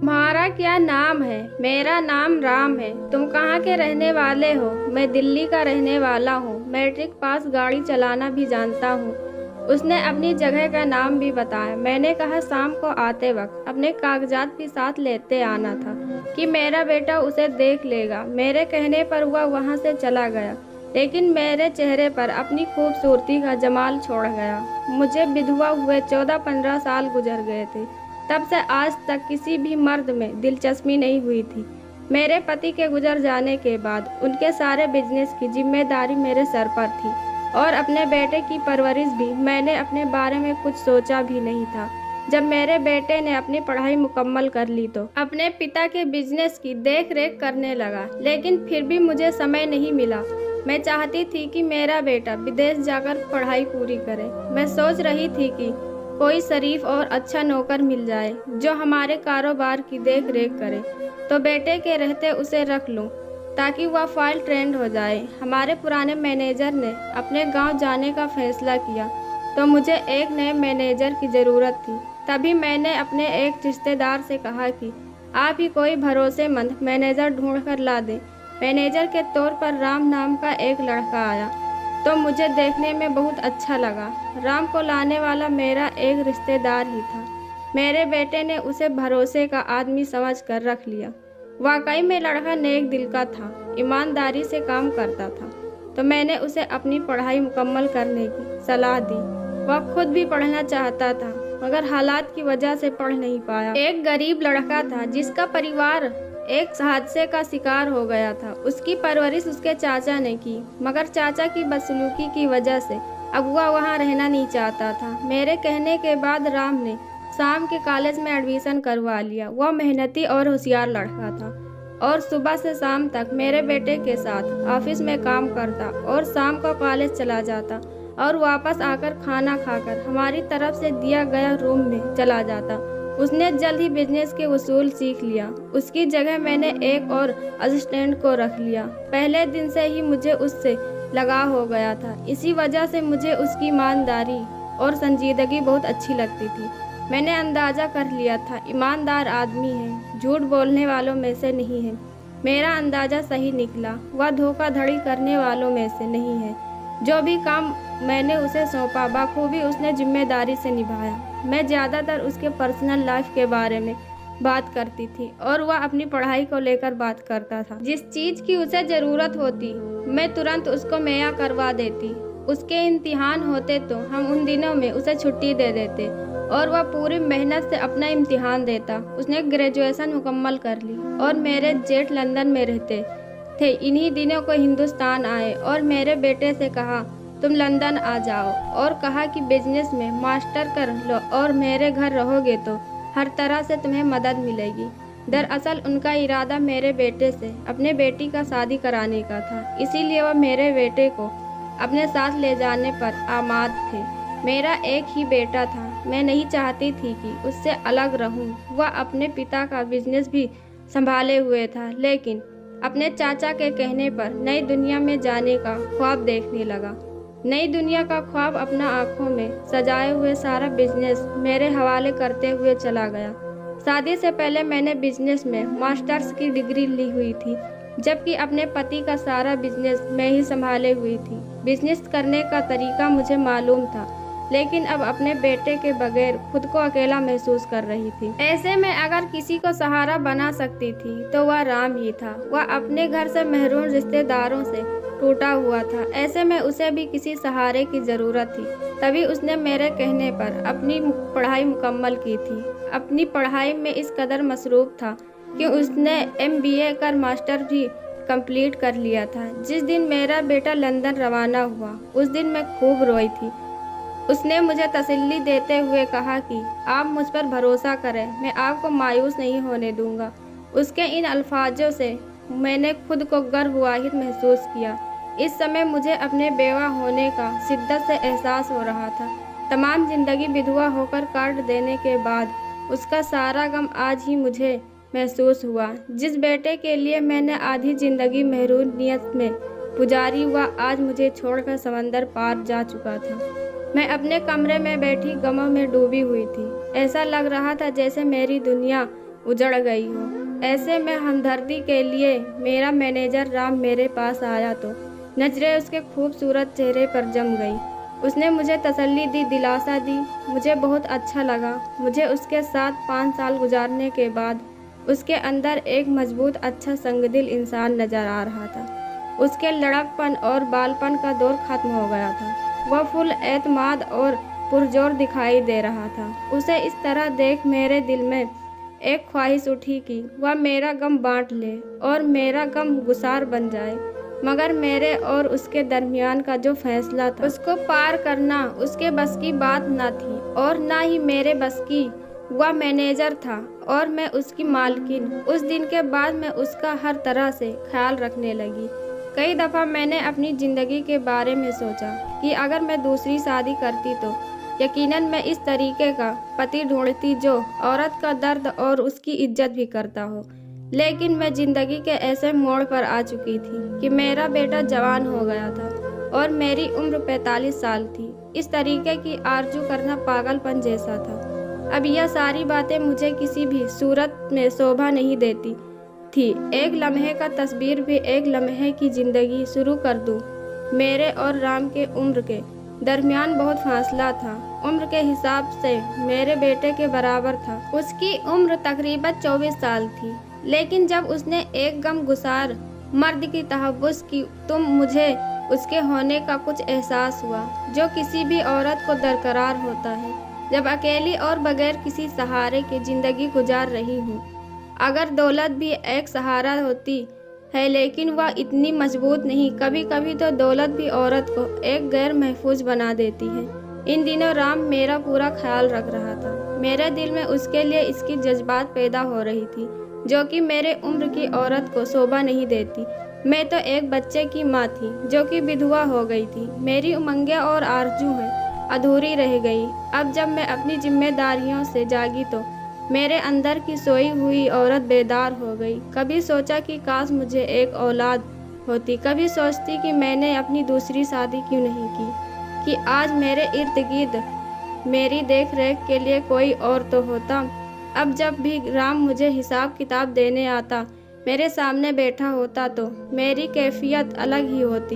तुम्हारा क्या नाम है? मेरा नाम राम है। तुम कहाँ के रहने वाले हो? मैं दिल्ली का रहने वाला हूँ। मैट्रिक पास, गाड़ी चलाना भी जानता हूँ। उसने अपनी जगह का नाम भी बताया। मैंने कहा शाम को आते वक्त अपने कागजात भी साथ लेते आना था कि मेरा बेटा उसे देख लेगा। मेरे कहने पर वह वहाँ से चला गया, लेकिन मेरे चेहरे पर अपनी खूबसूरती का जमाल छोड़ गया। मुझे विधवा हुए 14-15 साल गुजर गए थे। तब से आज तक किसी भी मर्द में दिलचस्पी नहीं हुई थी। मेरे पति के गुजर जाने के बाद उनके सारे बिजनेस की जिम्मेदारी मेरे सर पर थी और अपने बेटे की परवरिश भी मैंने अपने बारे में कुछ सोचा भी नहीं था। जब मेरे बेटे ने अपनी पढ़ाई मुकम्मल कर ली तो अपने पिता के बिजनेस की देख रेख करने लगा, लेकिन फिर भी मुझे समय नहीं मिला। मैं चाहती थी कि मेरा बेटा विदेश जाकर पढ़ाई पूरी करे। मैं सोच रही थी कि कोई शरीफ और अच्छा नौकर मिल जाए जो हमारे कारोबार की देख रेख करे, तो बेटे के रहते उसे रख लूं ताकि वह फाइल ट्रेंड हो जाए। हमारे पुराने मैनेजर ने अपने गांव जाने का फैसला किया, तो मुझे एक नए मैनेजर की ज़रूरत थी। तभी मैंने अपने एक रिश्तेदार से कहा कि आप ही कोई भरोसेमंद मैनेजर ढूंढ कर ला दें। मैनेजर के तौर पर राम नाम का एक लड़का आया तो मुझे देखने में बहुत अच्छा लगा। राम को लाने वाला मेरा एक रिश्तेदार ही था। मेरे बेटे ने उसे भरोसे का आदमी समझ कर रख लिया। वाकई में लड़का नेक दिल का था, ईमानदारी से काम करता था। तो मैंने उसे अपनी पढ़ाई मुकम्मल करने की सलाह दी। वह खुद भी पढ़ना चाहता था, मगर हालात की वजह से पढ़ नहीं पाया। एक गरीब लड़का था जिसका परिवार एक हादसे का शिकार हो गया था। उसकी परवरिश उसके चाचा ने की, मगर चाचा की बदसलूकी की वजह से अब वह वहाँ रहना नहीं चाहता था। मेरे कहने के बाद राम ने शाम के कॉलेज में एडमिशन करवा लिया। वह मेहनती और होशियार लड़का था और सुबह से शाम तक मेरे बेटे के साथ ऑफिस में काम करता और शाम को कॉलेज चला जाता और वापस आकर खाना खाकर हमारी तरफ से दिया गया रूम में चला जाता। उसने जल्द ही बिजनेस के उसूल सीख लिया। उसकी जगह मैंने एक और असिस्टेंट को रख लिया। पहले दिन से ही मुझे उससे लगाव हो गया था। इसी वजह से मुझे उसकी ईमानदारी और संजीदगी बहुत अच्छी लगती थी। मैंने अंदाज़ा कर लिया था ईमानदार आदमी है, झूठ बोलने वालों में से नहीं है। मेरा अंदाज़ा सही निकला। वह धोखाधड़ी करने वालों में से नहीं है। जो भी काम मैंने उसे सौंपा बखूबी उसने जिम्मेदारी से निभाया। मैं ज़्यादातर उसके पर्सनल लाइफ के बारे में बात करती थी और वह अपनी पढ़ाई को लेकर बात करता था। जिस चीज़ की उसे ज़रूरत होती मैं तुरंत उसको मुहैया करवा देती। उसके इम्तिहान होते तो हम उन दिनों में उसे छुट्टी दे देते और वह पूरी मेहनत से अपना इम्तिहान देता। उसने ग्रेजुएशन मुकम्मल कर ली और मेरे जेठ लंदन में रहते थे। इन्हीं दिनों को हिंदुस्तान आए और मेरे बेटे से कहा तुम लंदन आ जाओ, और कहा कि बिजनेस में मास्टर कर लो और मेरे घर रहोगे तो हर तरह से तुम्हें मदद मिलेगी। दरअसल उनका इरादा मेरे बेटे से अपने बेटी का शादी कराने का था, इसीलिए वह मेरे बेटे को अपने साथ ले जाने पर आमाद थे। मेरा एक ही बेटा था। मैं नहीं चाहती थी कि उससे अलग रहूं। वह अपने पिता का बिजनेस भी संभाले हुए था, लेकिन अपने चाचा के कहने पर नई दुनिया में जाने का ख्वाब देखने लगा। नई दुनिया का ख्वाब अपना आंखों में सजाए हुए सारा बिजनेस मेरे हवाले करते हुए चला गया। शादी से पहले मैंने बिजनेस में मास्टर्स की डिग्री ली हुई थी, जबकि अपने पति का सारा बिजनेस मैं ही संभाले हुई थी। बिजनेस करने का तरीका मुझे मालूम था, लेकिन अब अपने बेटे के बगैर खुद को अकेला महसूस कर रही थी। ऐसे में अगर किसी को सहारा बना सकती थी तो वह राम ही था। वह अपने घर से महरूम रिश्तेदारों से टूटा हुआ था। ऐसे में उसे भी किसी सहारे की ज़रूरत थी। तभी उसने मेरे कहने पर अपनी पढ़ाई मुकम्मल की थी। अपनी पढ़ाई में इस कदर मसरूफ़ था कि उसने MBA कर मास्टर भी कंप्लीट कर लिया था। जिस दिन मेरा बेटा लंदन रवाना हुआ उस दिन मैं खूब रोई थी। उसने मुझे तसल्ली देते हुए कहा कि आप मुझ पर भरोसा करें, मैं आपको मायूस नहीं होने दूंगा। उसके इन अल्फाजों से मैंने खुद को गर्ववाहिद महसूस किया। इस समय मुझे अपने बेवा होने का शिद्दत से एहसास हो रहा था। तमाम ज़िंदगी विधवा होकर काट देने के बाद उसका सारा गम आज ही मुझे महसूस हुआ। जिस बेटे के लिए मैंने आधी ज़िंदगी महरूनियत में गुजारी वह आज मुझे छोड़कर समंदर पार जा चुका था। मैं अपने कमरे में बैठी गमों में डूबी हुई थी। ऐसा लग रहा था जैसे मेरी दुनिया उजड़ गई हो। ऐसे में हमदर्दी के लिए मेरा मैनेजर राम मेरे पास आया तो नजरें उसके खूबसूरत चेहरे पर जम गई। उसने मुझे तसल्ली दी, दिलासा दी। मुझे बहुत अच्छा लगा। मुझे उसके साथ 5 साल गुजारने के बाद उसके अंदर एक मजबूत, अच्छा, संगदिल इंसान नजर आ रहा था। उसके लड़कपन और बालपन का दौर खत्म हो गया था। वह फुल एतमाद और पुरजोर दिखाई दे रहा था। उसे इस तरह देख मेरे दिल में एक ख्वाहिश उठी कि वह मेरा गम बांट ले और मेरा गम गुसार बन जाए। मगर मेरे और उसके दरमियान का जो फैसला था उसको पार करना उसके बस की बात न थी और न ही मेरे बस की। वह मैनेजर था और मैं उसकी मालकिन। उस दिन के बाद मैं उसका हर तरह से ख्याल रखने लगी। कई दफ़ा मैंने अपनी ज़िंदगी के बारे में सोचा कि अगर मैं दूसरी शादी करती तो यकीनन मैं इस तरीके का पति ढूंढती जो औरत का दर्द और उसकी इज्जत भी करता हो। लेकिन मैं ज़िंदगी के ऐसे मोड़ पर आ चुकी थी कि मेरा बेटा जवान हो गया था और मेरी उम्र 45 साल थी। इस तरीके की आरज़ू करना पागलपन जैसा था। अब यह सारी बातें मुझे किसी भी सूरत में शोभा नहीं देती थी। एक लम्हे का तस्वीर भी एक लम्हे की ज़िंदगी शुरू कर दूं। मेरे और राम के उम्र के दरमियान बहुत फासला था। उम्र के हिसाब से मेरे बेटे के बराबर था। उसकी उम्र तकरीबन 24 साल थी। लेकिन जब उसने एक गम गुसार मर्द की तहव्वुस की तो मुझे उसके होने का कुछ एहसास हुआ जो किसी भी औरत को दरकरार होता है जब अकेली और बगैर किसी सहारे के ज़िंदगी गुजार रही हूँ। अगर दौलत भी एक सहारा होती है लेकिन वह इतनी मजबूत नहीं। कभी कभी तो दौलत भी औरत को एक गैर महफूज बना देती है। इन दिनों राम मेरा पूरा ख्याल रख रहा था। मेरे दिल में उसके लिए इसकी जज्बात पैदा हो रही थी जो कि मेरे उम्र की औरत को शोभा नहीं देती। मैं तो एक बच्चे की माँ थी जो कि विधवा हो गई थी। मेरी उमंगें और आरजू हैं अधूरी रह गई। अब जब मैं अपनी जिम्मेदारियों से जागी तो मेरे अंदर की सोई हुई औरत बेदार हो गई। कभी सोचा कि काश मुझे एक औलाद होती। कभी सोचती कि मैंने अपनी दूसरी शादी क्यों नहीं की कि आज मेरे इर्द गिर्द मेरी देख रेख के लिए कोई और तो होता। अब जब भी राम मुझे हिसाब किताब देने आता, मेरे सामने बैठा होता तो मेरी कैफियत अलग ही होती।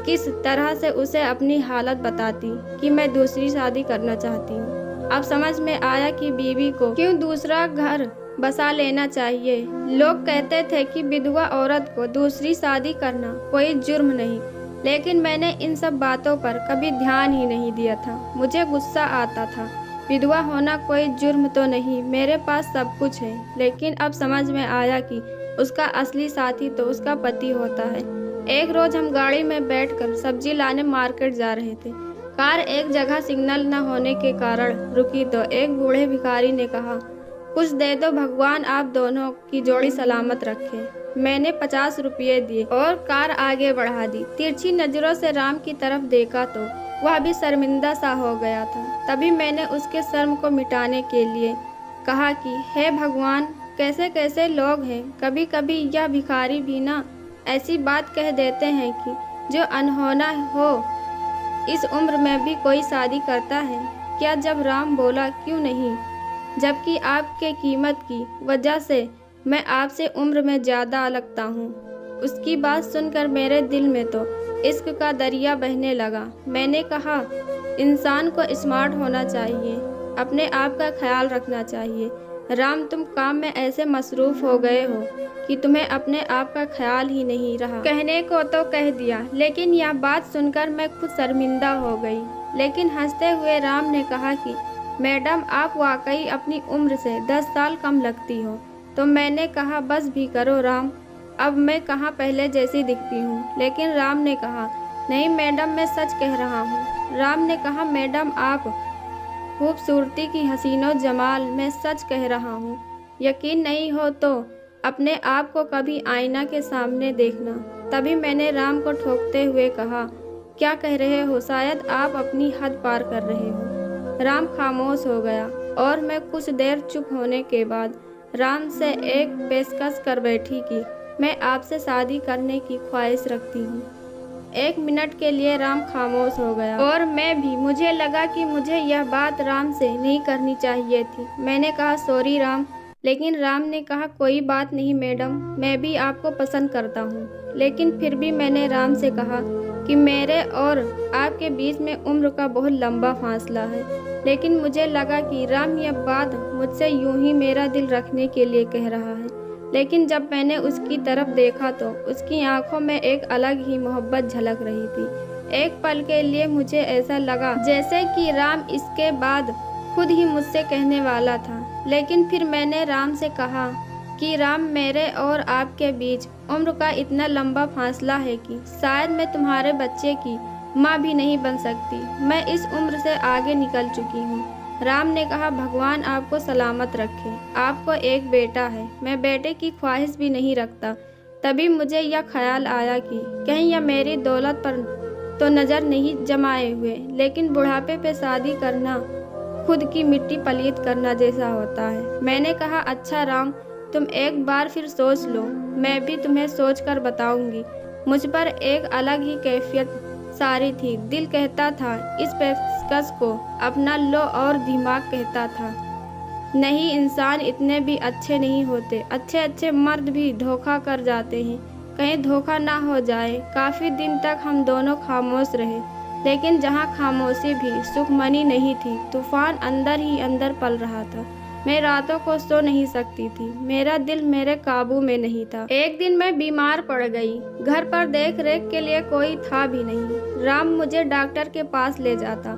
किस तरह से उसे अपनी हालत बताती कि मैं दूसरी शादी करना चाहती हूँ। अब समझ में आया कि बीवी को क्यों दूसरा घर बसा लेना चाहिए। लोग कहते थे कि विधवा औरत को दूसरी शादी करना कोई जुर्म नहीं, लेकिन मैंने इन सब बातों पर कभी ध्यान ही नहीं दिया था। मुझे गुस्सा आता था। विधवा होना कोई जुर्म तो नहीं, मेरे पास सब कुछ है। लेकिन अब समझ में आया कि उसका असली साथी तो उसका पति होता है। एक रोज हम गाड़ी में बैठकर सब्जी लाने मार्केट जा रहे थे। कार एक जगह सिग्नल न होने के कारण रुकी तो एक बूढ़े भिखारी ने कहा, कुछ दे दो, भगवान आप दोनों की जोड़ी सलामत रखे। मैंने 50 रुपये दिए और कार आगे बढ़ा दी। तिरछी नजरों से राम की तरफ देखा तो वह भी शर्मिंदा सा हो गया था। तभी मैंने उसके शर्म को मिटाने के लिए कहा कि हे भगवान, कैसे कैसे लोग हैं। कभी कभी यह भिखारी भी ना ऐसी बात कह देते हैं कि जो अनहोना हो इस उम्र में भी कोई शादी करता है क्या। जब राम बोला क्यों नहीं, जबकि आपके कीमत की वजह से मैं आपसे उम्र में ज़्यादा लगता हूँ। उसकी बात सुनकर मेरे दिल में तो इश्क का दरिया बहने लगा। मैंने कहा, इंसान को स्मार्ट होना चाहिए, अपने आप का ख्याल रखना चाहिए। राम, तुम काम में ऐसे मसरूफ़ हो गए हो कि तुम्हें अपने आप का ख्याल ही नहीं रहा। कहने को तो कह दिया, लेकिन यह बात सुनकर मैं खुद शर्मिंदा हो गई। लेकिन हंसते हुए राम ने कहा कि मैडम, आप वाकई अपनी उम्र से 10 साल कम लगती हो। तो मैंने कहा, बस भी करो राम, अब मैं कहाँ पहले जैसी दिखती हूँ। लेकिन राम ने कहा, नहीं मैडम, मैं सच कह रहा हूँ। राम ने कहा, मैडम, आप खूबसूरती की हसीनो जमाल, मैं सच कह रहा हूँ। यकीन नहीं हो तो अपने आप को कभी आईना के सामने देखना। तभी मैंने राम को ठोकते हुए कहा, क्या कह रहे हो, शायद आप अपनी हद पार कर रहे हो। राम खामोश हो गया और मैं कुछ देर चुप होने के बाद राम से एक पेशकश कर बैठी कि मैं आपसे शादी करने की ख्वाहिश रखती हूँ। 1 मिनट के लिए राम खामोश हो गया और मैं भी। मुझे लगा कि मुझे यह बात राम से नहीं करनी चाहिए थी। मैंने कहा, सॉरी राम, लेकिन राम ने कहा, कोई बात नहीं मैडम, मैं भी आपको पसंद करता हूँ। लेकिन फिर भी मैंने राम से कहा कि मेरे और आपके बीच में उम्र का बहुत लंबा फासला है। लेकिन मुझे लगा कि राम यह बात मुझसे यूं ही मेरा दिल रखने के लिए कह रहा है। लेकिन जब मैंने उसकी तरफ देखा तो उसकी आंखों में एक अलग ही मोहब्बत झलक रही थी। एक पल के लिए मुझे ऐसा लगा जैसे कि राम इसके बाद खुद ही मुझसे कहने वाला था। लेकिन फिर मैंने राम से कहा कि राम, मेरे और आपके बीच उम्र का इतना लंबा फासला है कि शायद मैं तुम्हारे बच्चे की माँ भी नहीं बन सकती। मैं इस उम्र से आगे निकल चुकी हूँ। राम ने कहा, भगवान आपको सलामत रखे। आपको एक बेटा है, मैं बेटे की ख्वाहिश भी नहीं रखता। तभी मुझे यह ख्याल आया कि कहीं यह मेरी दौलत पर तो नज़र नहीं जमाए हुए, लेकिन बुढ़ापे पे शादी करना खुद की मिट्टी पलीत करना जैसा होता है। मैंने कहा, अच्छा राम, तुम एक बार फिर सोच लो, मैं भी तुम्हें सोच कर बताऊंगी। मुझ पर एक अलग ही कैफियत सारी थी। दिल कहता था इस पेशकश को अपना लो और दिमाग कहता था नहीं, इंसान इतने भी अच्छे नहीं होते। अच्छे अच्छे मर्द भी धोखा कर जाते हैं, कहीं धोखा ना हो जाए। काफ़ी दिन तक हम दोनों खामोश रहे, लेकिन जहाँ खामोशी भी सुखमनी नहीं थी, तूफान अंदर ही अंदर पल रहा था। मैं रातों को सो नहीं सकती थी, मेरा दिल मेरे काबू में नहीं था। एक दिन मैं बीमार पड़ गई। घर पर देख रेख के लिए कोई था भी नहीं। राम मुझे डॉक्टर के पास ले जाता,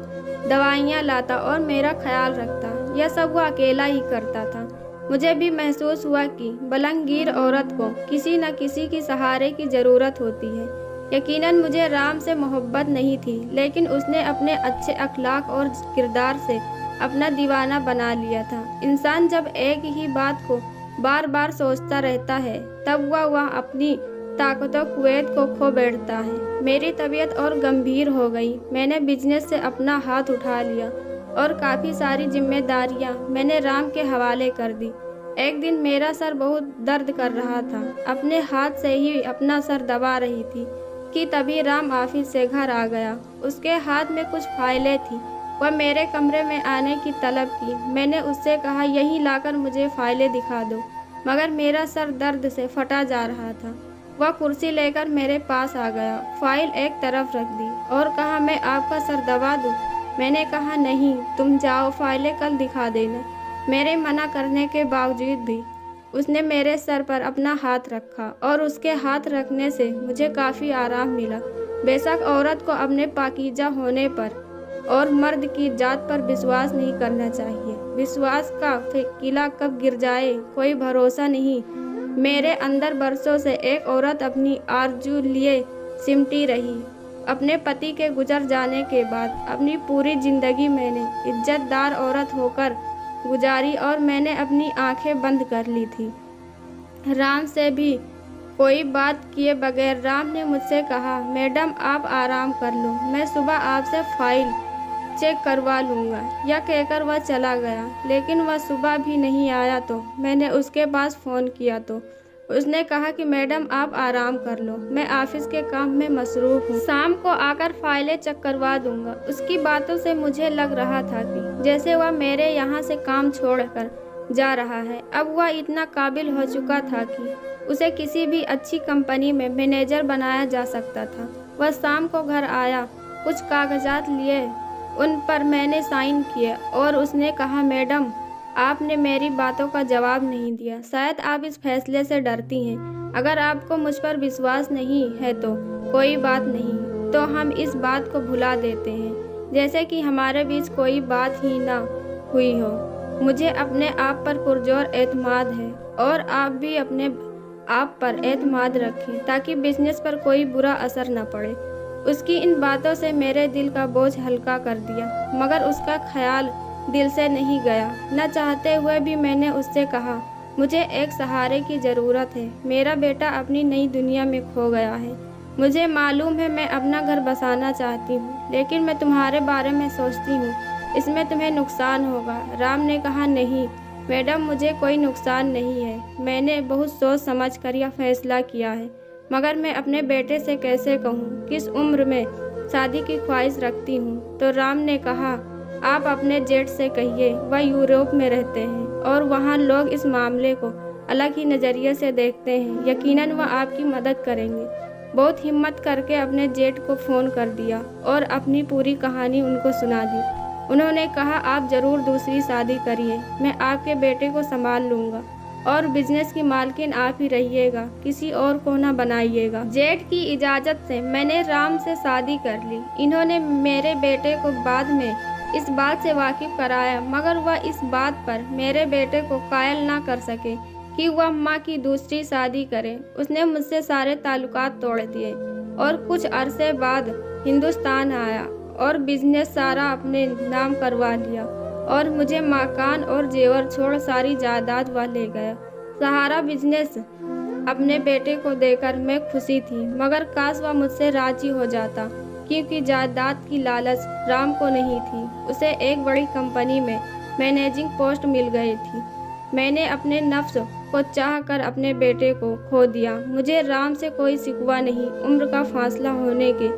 दवाइयाँ लाता और मेरा ख्याल रखता। यह सब वो अकेला ही करता था। मुझे भी महसूस हुआ कि बलंगीर औरत को किसी न किसी की सहारे की ज़रूरत होती है। यकीनन मुझे राम से मोहब्बत नहीं थी, लेकिन उसने अपने अच्छे अखलाक और किरदार से अपना दीवाना बना लिया था। इंसान जब एक ही बात को बार बार सोचता रहता है, तब वह अपनी ताकतों कुव्वत को खो बैठता है। मेरी तबीयत और गंभीर हो गई। मैंने बिजनेस से अपना हाथ उठा लिया और काफ़ी सारी जिम्मेदारियां मैंने राम के हवाले कर दी। एक दिन मेरा सर बहुत दर्द कर रहा था, अपने हाथ से ही अपना सर दबा रही थी कि तभी राम ऑफिस से घर आ गया। उसके हाथ में कुछ फाइलें थी। वह मेरे कमरे में आने की तलब की। मैंने उससे कहा, यहीं लाकर मुझे फाइलें दिखा दो, मगर मेरा सर दर्द से फटा जा रहा था। वह कुर्सी लेकर मेरे पास आ गया, फाइल एक तरफ रख दी और कहा, मैं आपका सर दबा दूं? मैंने कहा, नहीं, तुम जाओ, फाइलें कल दिखा देना। मेरे मना करने के बावजूद भी उसने मेरे सर पर अपना हाथ रखा और उसके हाथ रखने से मुझे काफ़ी आराम मिला। बेशक औरत को अपने पाकीज़ा होने पर और मर्द की जात पर विश्वास नहीं करना चाहिए। विश्वास का किला कब गिर जाए कोई भरोसा नहीं। मेरे अंदर बरसों से एक औरत अपनी आरजू लिए सिमटी रही। अपने पति के गुजर जाने के बाद अपनी पूरी ज़िंदगी मैंने इज्जतदार औरत होकर गुजारी और मैंने अपनी आंखें बंद कर ली थी। राम से भी कोई बात किए बगैर राम ने मुझसे कहा, मैडम आप आराम कर लो, मैं सुबह आपसे फाइल चेक करवा लूँगा। यह कहकर वह चला गया। लेकिन वह सुबह भी नहीं आया तो मैंने उसके पास फ़ोन किया तो उसने कहा कि मैडम आप आराम कर लो, मैं ऑफिस के काम में मसरूफ़ हूँ, शाम को आकर फाइलें चेक करवा दूँगा। उसकी बातों से मुझे लग रहा था कि जैसे वह मेरे यहाँ से काम छोड़कर जा रहा है। अब वह इतना काबिल हो चुका था कि उसे किसी भी अच्छी कंपनी में मैनेजर बनाया जा सकता था। वह शाम को घर आया, कुछ कागजात लिए, उन पर मैंने साइन किए और उसने कहा, मैडम आपने मेरी बातों का जवाब नहीं दिया। शायद आप इस फैसले से डरती हैं। अगर आपको मुझ पर विश्वास नहीं है तो कोई बात नहीं, तो हम इस बात को भुला देते हैं, जैसे कि हमारे बीच कोई बात ही ना हुई हो। मुझे अपने आप पर पुरजोर एतमाद है और आप भी अपने आप पर एतमाद रखें ताकि बिजनेस पर कोई बुरा असर न पड़े। उसकी इन बातों से मेरे दिल का बोझ हल्का कर दिया, मगर उसका ख्याल दिल से नहीं गया। न चाहते हुए भी मैंने उससे कहा, मुझे एक सहारे की ज़रूरत है। मेरा बेटा अपनी नई दुनिया में खो गया है। मुझे मालूम है मैं अपना घर बसाना चाहती हूँ, लेकिन मैं तुम्हारे बारे में सोचती हूँ इसमें तुम्हें नुकसान होगा। राम ने कहा, नहीं मैडम, मुझे कोई नुकसान नहीं है। मैंने बहुत सोच समझ कर यह फैसला किया है, मगर मैं अपने बेटे से कैसे कहूँ किस उम्र में शादी की ख्वाहिश रखती हूँ। तो राम ने कहा, आप अपने जेठ से कहिए, वह यूरोप में रहते हैं और वहाँ लोग इस मामले को अलग ही नज़रिए से देखते हैं। यकीनन वह आपकी मदद करेंगे। बहुत हिम्मत करके अपने जेठ को फ़ोन कर दिया और अपनी पूरी कहानी उनको सुना दी। उन्होंने कहा, आप ज़रूर दूसरी शादी करिए, मैं आपके बेटे को संभाल लूँगा और बिजनेस की मालकिन आप ही रहिएगा, किसी और को ना बनाइएगा। जेठ की इजाज़त से मैंने राम से शादी कर ली। इन्होंने मेरे बेटे को बाद में इस बात से वाकिफ कराया, मगर वह इस बात पर मेरे बेटे को कायल ना कर सके कि वह माँ की दूसरी शादी करे। उसने मुझसे सारे ताल्लुकात तोड़ दिए और कुछ अरसे बाद हिंदुस्तान आया और बिजनेस सारा अपने नाम करवा लिया और मुझे मकान और जेवर छोड़ सारी जायदाद वह ले गया। सहारा बिजनेस अपने बेटे को देकर मैं खुशी थी, मगर काश वह मुझसे राजी हो जाता, क्योंकि जायदाद की लालच राम को नहीं थी। उसे एक बड़ी कंपनी में मैनेजिंग पोस्ट मिल गई थी। मैंने अपने नफ्स को चाह कर अपने बेटे को खो दिया। मुझे राम से कोई शिकवा नहीं। उम्र का फासला होने के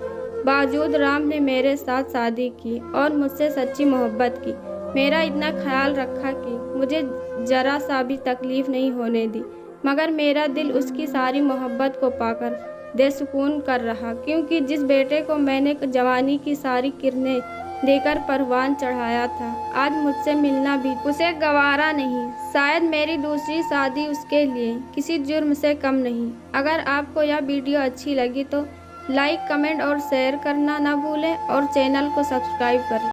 बावजूद राम ने मेरे साथ शादी की और मुझसे सच्ची मोहब्बत की। मेरा इतना ख्याल रखा कि मुझे ज़रा सा भी तकलीफ़ नहीं होने दी, मगर मेरा दिल उसकी सारी मोहब्बत को पाकर बेसुकून कर रहा, क्योंकि जिस बेटे को मैंने जवानी की सारी किरणें देकर परवान चढ़ाया था, आज मुझसे मिलना भी उसे गवारा नहीं। शायद मेरी दूसरी शादी उसके लिए किसी जुर्म से कम नहीं। अगर आपको यह वीडियो अच्छी लगी तो लाइक, कमेंट और शेयर करना ना भूलें और चैनल को सब्सक्राइब करें।